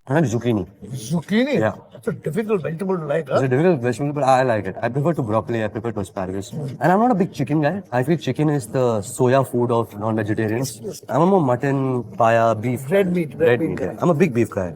I like zucchini. Zucchini? Yeah. It's a difficult vegetable to like, It's huh? a difficult vegetable, but I like it. I prefer to broccoli. I prefer to asparagus. And I'm not a big chicken guy. I feel chicken is the soya food of non-vegetarians. I'm a more mutton, paya, beef. Red meat, red meat Yeah. guy. I'm a big beef guy.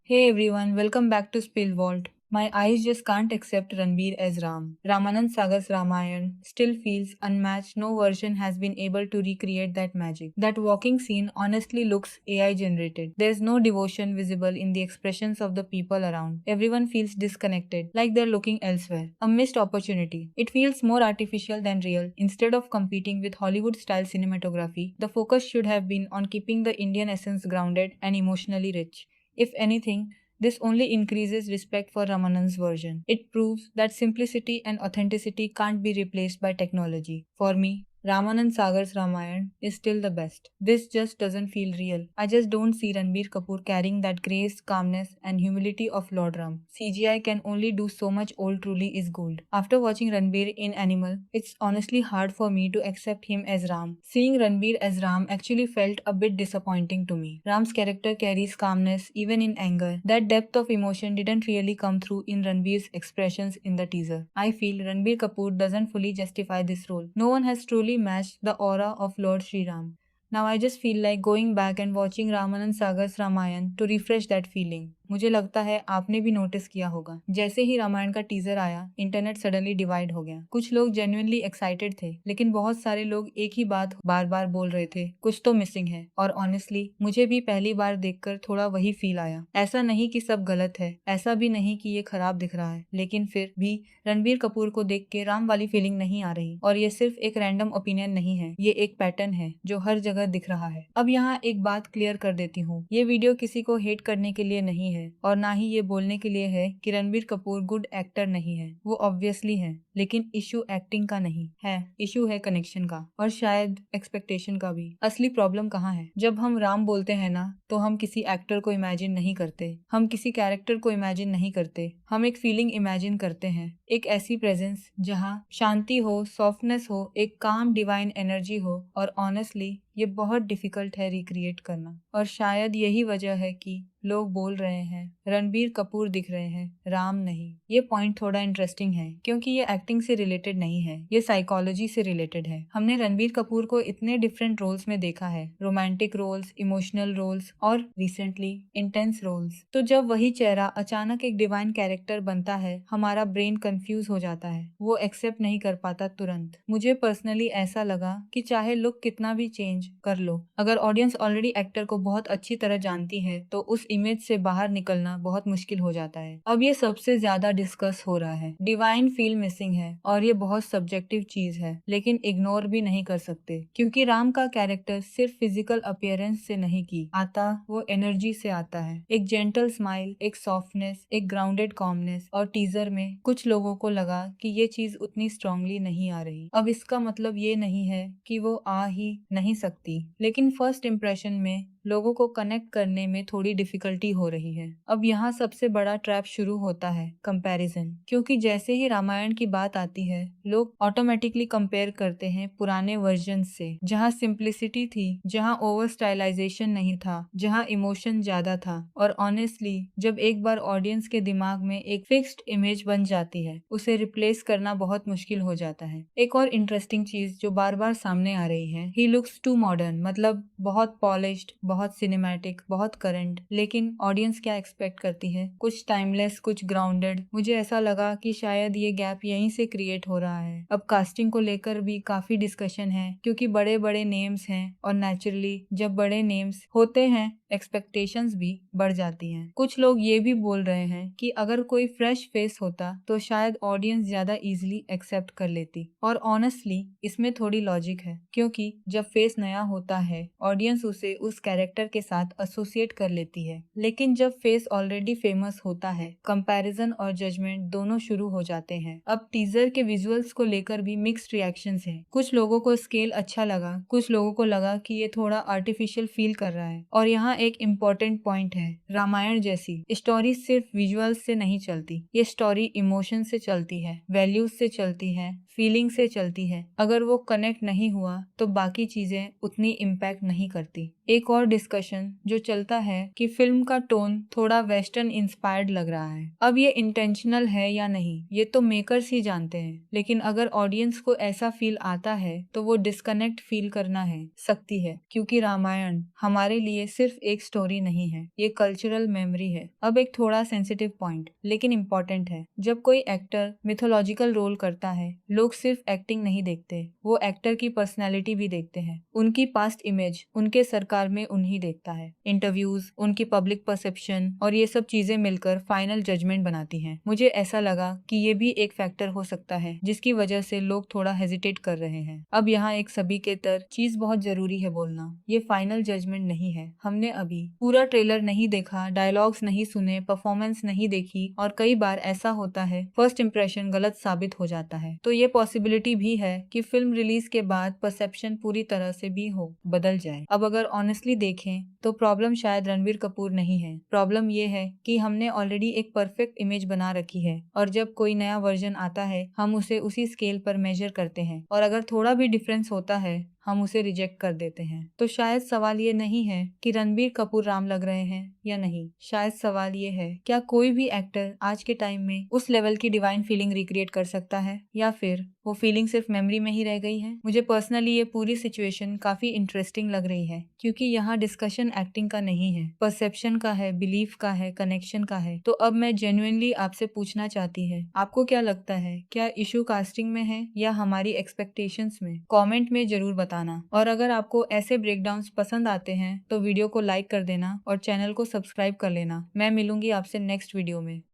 Hey everyone, welcome back to Spill Vault. My eyes just can't accept Ranbir as Ram. Ramanand Sagar's Ramayan still feels unmatched. No version has been able to recreate that magic. That walking scene honestly looks AI generated. There's no devotion visible in the expressions of the people around. Everyone feels disconnected, like they're looking elsewhere. A missed opportunity. It feels more artificial than real. Instead of competing with Hollywood style cinematography, the focus should have been on keeping the Indian essence grounded and emotionally rich. If anything, this only increases respect for Ramanand's version. It proves that simplicity and authenticity can't be replaced by technology. For me, Ramanand Sagar's Ramayan is still the best. This just doesn't feel real. I just don't see Ranbir Kapoor carrying that grace, calmness, and humility of Lord Ram. CGI can only do so much. Old truly is gold. After watching Ranbir in Animal, it's honestly hard for me to accept him as Ram. Seeing Ranbir as Ram actually felt a bit disappointing to me. Ram's character carries calmness even in anger. That depth of emotion didn't really come through in Ranbir's expressions in the teaser. I feel Ranbir Kapoor doesn't fully justify this role. No one has truly matched the aura of Lord Sri Ram. Now I just feel like going back and watching Ramanand Sagar's Ramayan to refresh that feeling. मुझे लगता है आपने भी notice किया होगा, जैसे ही रामायण का teaser आया इंटरनेट सडनली डिवाइड हो गया। कुछ लोग जेन्युइनली एक्साइटेड थे, लेकिन बहुत सारे लोग एक ही बात बार बार बोल रहे थे, कुछ तो मिसिंग है। और ऑनेस्टली मुझे भी पहली बार देखकर थोड़ा वही फील आया। ऐसा नहीं कि सब गलत है, ऐसा भी नहीं कि ये खराब दिख रहा है, लेकिन फिर भी रणबीर कपूर को देख के राम वाली फीलिंग नहीं आ रही। और ये सिर्फ एक रैंडम ओपिनियन नहीं है, ये एक पैटर्न है जो हर जगह दिख रहा है। अब यहाँ एक बात क्लियर कर देती हूँ, ये वीडियो किसी को हेट करने के लिए नहीं है और ना ही ये बोलने के लिए है कि रणबीर कपूर गुड एक्टर नहीं है। वो ऑब्वियसली है, लेकिन इशू एक्टिंग का नहीं है, इशू है कनेक्शन का और शायद एक्सपेक्टेशन का भी। असली प्रॉब्लम कहाँ है? जब हम राम बोलते हैं ना, तो हम किसी एक्टर को इमेजिन नहीं करते, हम किसी कैरेक्टर को इमेजिन नहीं करते, हम एक फीलिंग इमेजिन करते हैं। एक ऐसी प्रेजेंस जहाँ शांति हो, सॉफ्टनेस हो, एक काम डिवाइन एनर्जी हो। और ऑनेस्टली ये बहुत डिफिकल्ट है रिक्रिएट करना। और शायद यही वजह है कि लोग बोल रहे हैं रणबीर कपूर दिख रहे हैं, राम नहीं। ये पॉइंट थोड़ा इंटरेस्टिंग है क्योंकि ये एक्टिंग से रिलेटेड नहीं है, ये साइकोलॉजी से रिलेटेड है। हमने रणबीर कपूर को इतने डिफरेंट रोल्स में देखा है, रोमांटिक रोल्स, इमोशनल रोल्स और रिसेंटली इंटेंस रोल्स। तो जब वही चेहरा अचानक एक डिवाइन कैरेक्टर बनता है, हमारा ब्रेन कंफ्यूज हो जाता है, वो एक्सेप्ट नहीं कर पाता तुरंत। मुझे पर्सनली ऐसा लगा कि चाहे लुक कितना भी चेंज कर लो, अगर ऑडियंस ऑलरेडी एक्टर को बहुत अच्छी तरह जानती है तो उस इमेज से बाहर निकलना बहुत मुश्किल हो जाता है। अब ये सबसे ज्यादा डिस्कस हो रहा है, डिवाइन फील मिसिंग है और ये बहुत सब्जेक्टिव चीज है, लेकिन इग्नोर भी नहीं कर सकते क्योंकि राम का कैरेक्टर सिर्फ फिजिकल अपीयरेंस से नहीं की आता, वो एनर्जी से आता है। एक जेंटल स्माइल, एक सॉफ्टनेस, एक ग्राउंडेड कॉमनेस। और टीजर में कुछ लोगों को लगा कि ये चीज उतनी स्ट्रांगली नहीं आ रही। अब इसका मतलब ये नहीं है कि वो आ ही नहीं सकती, लेकिन फर्स्ट इम्प्रेशन में लोगों को कनेक्ट करने में थोड़ी डिफिकल्टी हो रही है। अब यहाँ सबसे बड़ा ट्रैप शुरू होता है, कंपैरिजन। क्योंकि जैसे ही रामायण की बात आती है, लोग ऑटोमेटिकली कंपेयर करते हैं पुराने वर्जन से, जहाँ सिंप्लिसिटी थी, जहाँ ओवर स्टाइलाइजेशन नहीं था, जहाँ इमोशन ज्यादा था। और ऑनेस्टली जब एक बार ऑडियंस के दिमाग में एक फिक्स्ड इमेज बन जाती है, उसे रिप्लेस करना बहुत मुश्किल हो जाता है। एक और इंटरेस्टिंग चीज जो बार बार सामने आ रही है, ही लुक्स टू मॉडर्न, मतलब बहुत पॉलिश्ड, बहुत सिनेमैटिक, बहुत करंट। लेकिन ऑडियंस क्या एक्सपेक्ट करती है? कुछ टाइमलेस, कुछ ग्राउंडेड। मुझे ऐसा लगा कि शायद ये गैप यहीं से क्रिएट हो रहा है। अब कास्टिंग को लेकर भी काफी डिस्कशन है क्योंकि बड़े बड़े नेम्स हैं और नेचुरली जब बड़े नेम्स होते हैं एक्सपेक्टेशंस भी बढ़ जाती हैं। कुछ लोग ये भी बोल रहे हैं कि अगर कोई फ्रेश फेस होता तो शायद ऑडियंस ज्यादा इजीली एक्सेप्ट कर लेती। और ऑनेस्टली इसमें थोड़ी लॉजिक है क्योंकि जब फेस नया होता है, ऑडियंस उसे उस कैरेक्टर के साथ एसोसिएट कर लेती है। लेकिन जब फेस ऑलरेडी फेमस होता है, कंपैरिजन और जजमेंट दोनों शुरू हो जाते हैं। अब टीजर के विजुअल्स को लेकर भी मिक्स्ड रिएक्शंस हैं। कुछ लोगों को स्केल अच्छा लगा, कुछ लोगों को लगा कि ये थोड़ा आर्टिफिशियल फील कर रहा है। और यहाँ एक इम्पोर्टेंट पॉइंट है, रामायण जैसी स्टोरी सिर्फ विजुअल्स से नहीं चलती, ये स्टोरी इमोशन से चलती है, वैल्यूज से चलती है, फीलिंग से चलती है। अगर वो कनेक्ट नहीं हुआ तो बाकी चीजें उतनी इम्पैक्ट नहीं करती। एक और डिस्कशन जो चलता है कि फिल्म का टोन थोड़ा वेस्टर्न इंस्पायर्ड लग रहा है। अब ये इंटेंशनल है या नहीं ये तो मेकर्स ही जानते हैं, लेकिन अगर ऑडियंस को ऐसा फील आता है तो वो डिस्कनेक्ट फील करना है सकती है, क्योंकि रामायण हमारे लिए सिर्फ एक स्टोरी नहीं है, ये कल्चरल मेमोरी है। अब एक थोड़ा सेंसिटिव पॉइंट लेकिन इम्पोर्टेंट है। जब कोई एक्टर मिथोलॉजिकल रोल करता है, लोग सिर्फ एक्टिंग नहीं देखते, वो एक्टर की पर्सनैलिटी भी देखते हैं। उनकी पास्ट इमेज उनके सरकार में उन्हीं देखता है, इंटरव्यूज, उनकी पब्लिक परसेप्शन और ये सब चीजें मिलकर फाइनल जजमेंट बनाती हैं। मुझे ऐसा लगा कि ये भी एक फैक्टर हो सकता है जिसकी वजह से लोग थोड़ा हेजिटेट कर रहे हैं। अब यहाँ एक सभी के तर चीज बहुत जरूरी है बोलना, ये फाइनल जजमेंट नहीं है। हमने अभी पूरा ट्रेलर नहीं देखा, डायलॉग्स नहीं सुने, परफॉर्मेंस नहीं देखी और कई बार ऐसा होता है फर्स्ट इंप्रेशन गलत साबित हो जाता है। तो ये पॉसिबिलिटी भी है कि फिल्म रिलीज के बाद परसेप्शन पूरी तरह से भी बदल जाए। अब अगर ऑनेस्टली देखें तो प्रॉब्लम शायद रणबीर कपूर नहीं है, प्रॉब्लम ये है कि हमने ऑलरेडी एक परफेक्ट इमेज बना रखी है और जब कोई नया वर्जन आता है हम उसे उसी स्केल पर मेजर करते हैं और अगर थोड़ा भी डिफरेंस होता है हम उसे रिजेक्ट कर देते हैं। तो शायद सवाल ये नहीं है कि रणबीर कपूर राम लग रहे हैं या नहीं, शायद सवाल ये है क्या कोई भी एक्टर आज के टाइम में उस लेवल की डिवाइन फीलिंग रिक्रिएट कर सकता है या फिर वो फीलिंग सिर्फ मेमोरी में ही रह गई है। मुझे पर्सनली ये पूरी सिचुएशन काफी इंटरेस्टिंग लग रही है क्योंकि यहाँ डिस्कशन एक्टिंग का नहीं है, परसेप्शन का है, बिलीफ का है, कनेक्शन का है। तो अब मैं जेन्युइनली आपसे पूछना चाहती है, आपको क्या लगता है, क्या इशू कास्टिंग में है या हमारी एक्सपेक्टेशंस में? कमेंट में जरूर बताना। और अगर आपको ऐसे ब्रेकडाउन्स पसंद आते हैं तो वीडियो को लाइक कर देना और चैनल को सब्सक्राइब कर लेना। मैं मिलूंगी आपसे नेक्स्ट वीडियो में।